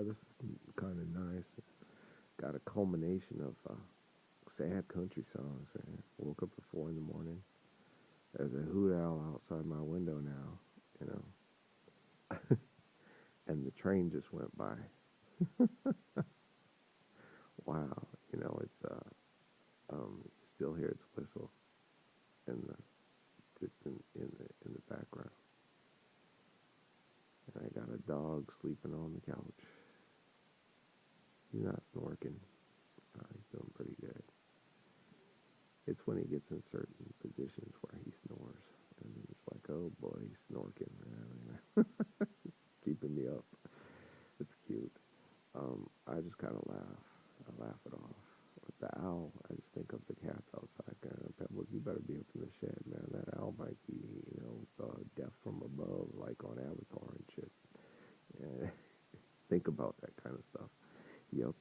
this is kind of nice. Got a culmination of sad country songs. Man. Woke up at 4 in the morning. There's a hoot owl outside my window now, you know, and the train just went by. Wow, it's you still hear its whistle in the just in the background. And I got a dog sleeping on the couch. He's not snorking. He's doing pretty good. It's when he gets in certain positions where he snores, and it's like, oh boy, he's snorking, man. Keeping me up. It's cute. I just kind of laugh. I laugh it off. With the owl, I just think of the cats outside. Pebbles, you better be up in the shed, man. That owl might be, death from above, like on Avatar and shit. Yeah. Think about that kind of stuff. Yup.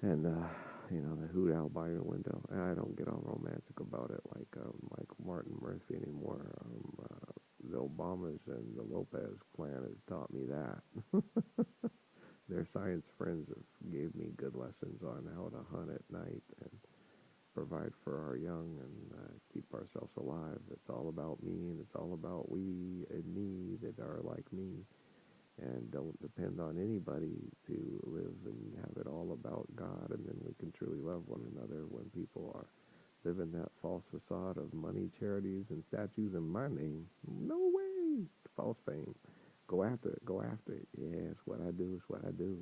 And the hoot owl by your window. And I don't get all romantic about it like Michael Martin Murphy anymore. The Obamas and the Lopez clan has taught me that. Their science friends have gave me good lessons on how to hunt at night and provide for our young and keep ourselves alive. It's all about me, and it's all about we and me that are like me, and don't depend on anybody to live and have it all about God, and then we can truly love one another when people are living that false facade of money, charities, and statues in my name. No way. False fame. Go after it. Go after it. Yeah, it's what I do. It's what I do.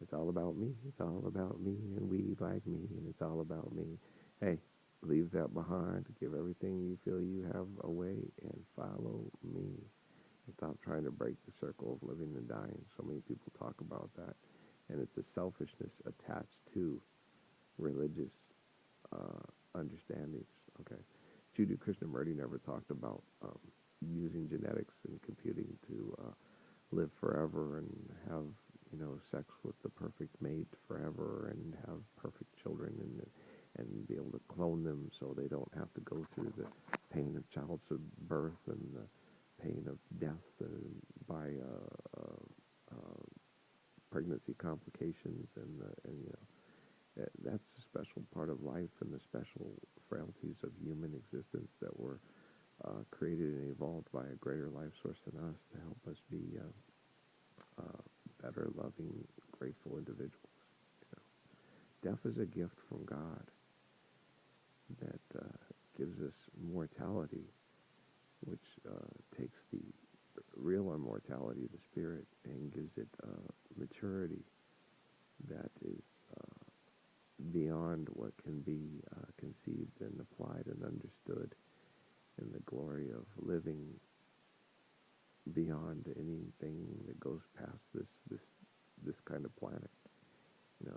It's all about me. It's all about me and we like me, and it's all about me. Hey, leave that behind. Give everything you feel you have away and follow me. And stop trying to break the circle of living and dying. So many people talk about that. And it's a selfishness attached to religious understandings. Okay. Judy Krishnamurti never talked about using genetics and computing to live forever and have sex with the perfect mate forever and have perfect children and be able to clone them so they don't have to go through the pain of childbirth and the pain of death by pregnancy complications and that's a special part of life and the special frailties of human existence that were created and evolved by a greater life source than us to help us be better, loving, grateful individuals. You know. Death is a gift from God that gives us mortality, which takes the real immortality of the spirit and gives it maturity that is beyond what can be conceived and applied and understood in the glory of living beyond anything that goes past this kind of planet.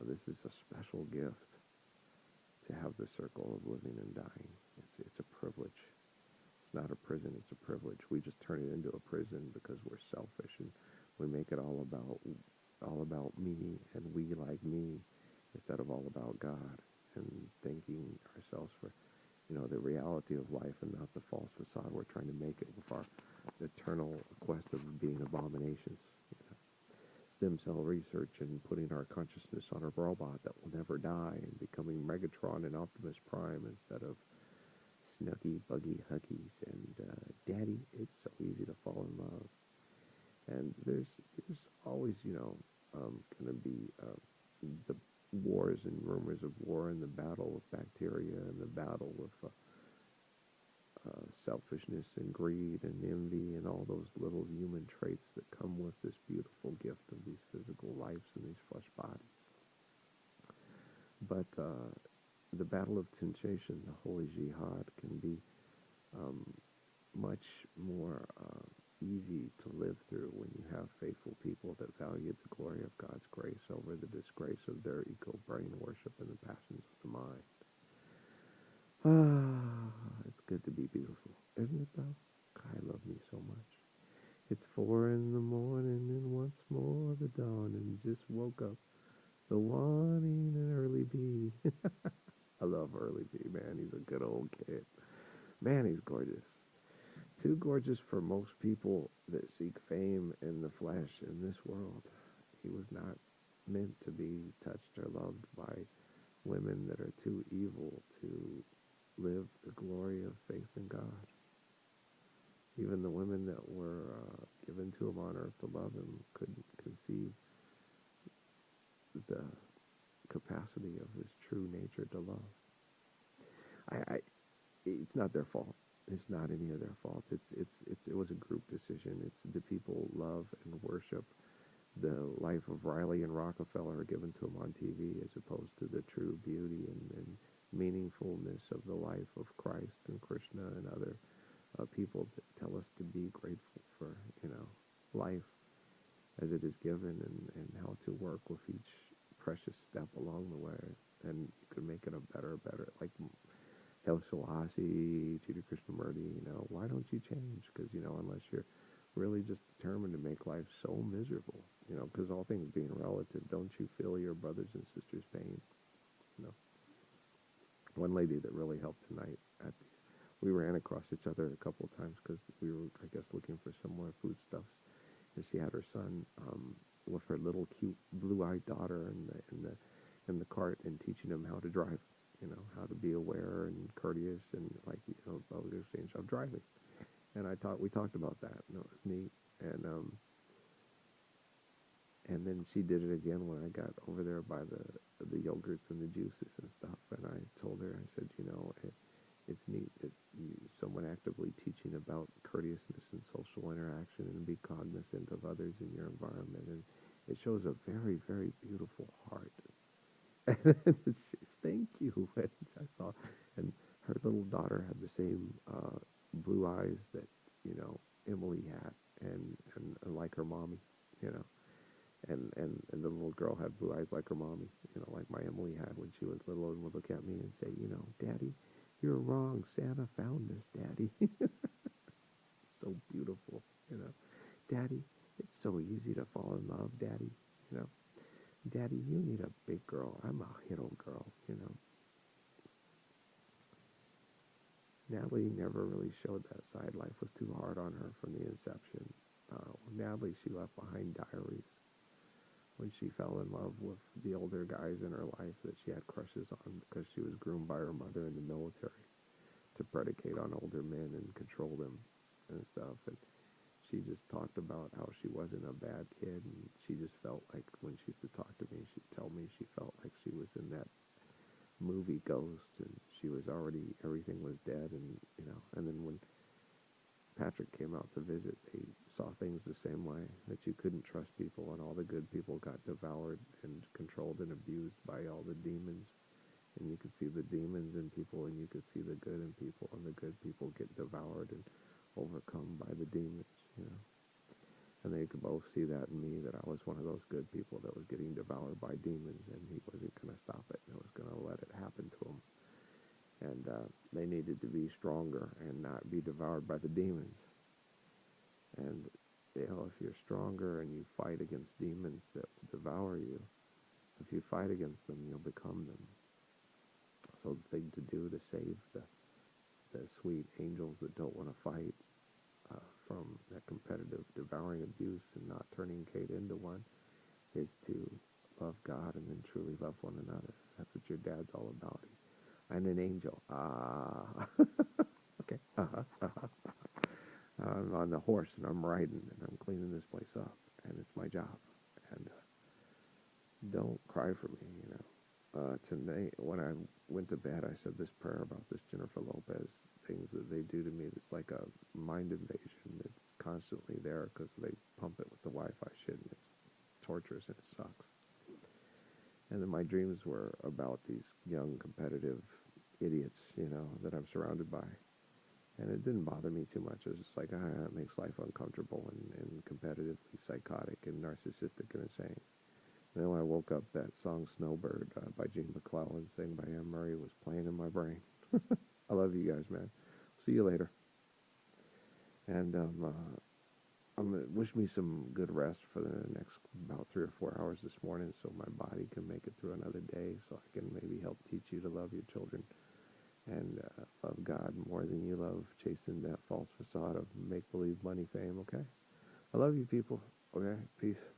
This is a special gift to have the circle of living and dying. It's a privilege. It's not a prison, it's a privilege. We just turn it into a prison because we're selfish and we make it all about me and we like me instead of all about God and thanking ourselves for the reality of life and not the false facade we're trying to make it with our eternal quest of being abominations. Stem cell research and putting our consciousness on a robot that will never die and becoming Megatron and Optimus Prime instead of Snuggy, Buggy, Huggies, and Daddy, it's so easy to fall in love. And there's always, going to be the wars and rumors of war and the battle with bacteria and the battle with selfishness and greed and envy and all those little human traits that come with this beautiful gift of these physical lives and these flesh bodies. But the battle of temptation, the holy jihad, can be much more easy to live through when you have faithful people that value the glory of God's grace over the disgrace of their ego brain worship and the passions of the mind. It's good to be beautiful, isn't it though? I love me so much. It's 4 in the morning and once more the dawn and just woke up. The wanting an early bee. I love Early B, man. He's a good old kid. Man, he's gorgeous. Too gorgeous for most people that seek fame in the flesh in this world. He was not meant to be touched or loved by women that are too evil to live the glory of faith in God. Even the women that were given to him on earth to love him couldn't conceive the capacity of his true nature to love. It's not their fault. It's not any of their fault. It was a group decision. It's the people love and worship the life of Riley and Rockefeller given to them on TV as opposed to the true beauty and meaningfulness of the life of Christ and Krishna and other people that tell us to be grateful for, life as it is given and how to work with each precious step along the way. And you could make it a better, like Haile Selassie, Jiddu Krishnamurti, why don't you change? Because, unless you're really just determined to make life so miserable, because all things being relative, don't you feel your brothers and sisters' pain? One lady that really helped tonight, we ran across each other a couple of times because we were, I guess, looking for similar foodstuffs, and she had her son with her little cute blue-eyed daughter in the cart and teaching him how to drive, how to be aware and courteous and about the exchange of driving. And we talked about that, and it was neat. And then she did it again when I got over there by the yogurts and the juices and stuff. And I told her, I said, it's neat that someone actively teaching about courteousness and social interaction and be cognizant of others in your environment. And it shows a very, very beautiful heart. And thank you. And I saw, and her little daughter had the same blue eyes that Emily had, and like her mommy, and the little girl had blue eyes like her mommy, like my Emily had when she was little, and would look at me and say, Daddy, you're wrong. Santa found this, Daddy. So beautiful, Daddy, it's so easy to fall in love, Daddy, Daddy, you need a big girl. I'm a little girl, Natalie never really showed that side. Life was too hard on her from the inception. Natalie, she left behind diaries when she fell in love with the older guys in her life that she had crushes on because she was groomed by her mother in the military to predicate on older men and control them and stuff. And she just talked about how she wasn't a bad kid, and she just felt like when she used to talk to me, she'd tell me she felt like she was in that movie Ghost, and she was already, everything was dead, and and then when Patrick came out to visit, they saw things the same way, that you couldn't trust people, and all the good people got devoured and controlled and abused by all the demons, and you could see the demons in people, and you could see the good in people, and the good people get devoured and overcome by the demons, And they could both see that in me, that I was one of those good people that was getting devoured by demons, and he wasn't going to stop it, and I was going to let it happen to him. And they needed to be stronger and not be devoured by the demons. And, if you're stronger and you fight against demons that will devour you, if you fight against them, you'll become them. So the thing to do to save the sweet angels that don't want to fight from that competitive devouring abuse and not turning Kate into one is to love God and then truly love one another. That's what your dad's all about. I'm an angel. Okay. I'm on the horse and I'm riding and I'm cleaning this place up and it's my job. And don't cry for me, Tonight, when I went to bed, I said this prayer about this Jennifer Lopez things that they do to me. That's like a mind invasion. It's constantly there because they pump it with the Wi-Fi shit, and it's torturous and it sucks. And then my dreams were about these young, competitive idiots, that I'm surrounded by. And it didn't bother me too much. It was just like, it makes life uncomfortable and competitively psychotic and narcissistic and insane. And then when I woke up, that song Snowbird by Gene McClellan, sang by Anne Murray, was playing in my brain. I love you guys, man. See you later. And wish me some good rest for the next about 3 or 4 hours this morning so my body can make it through another day, so I can maybe help teach you to love your children and love God more than you love chasing that false facade of make-believe money fame, okay? I love you people, okay? Peace.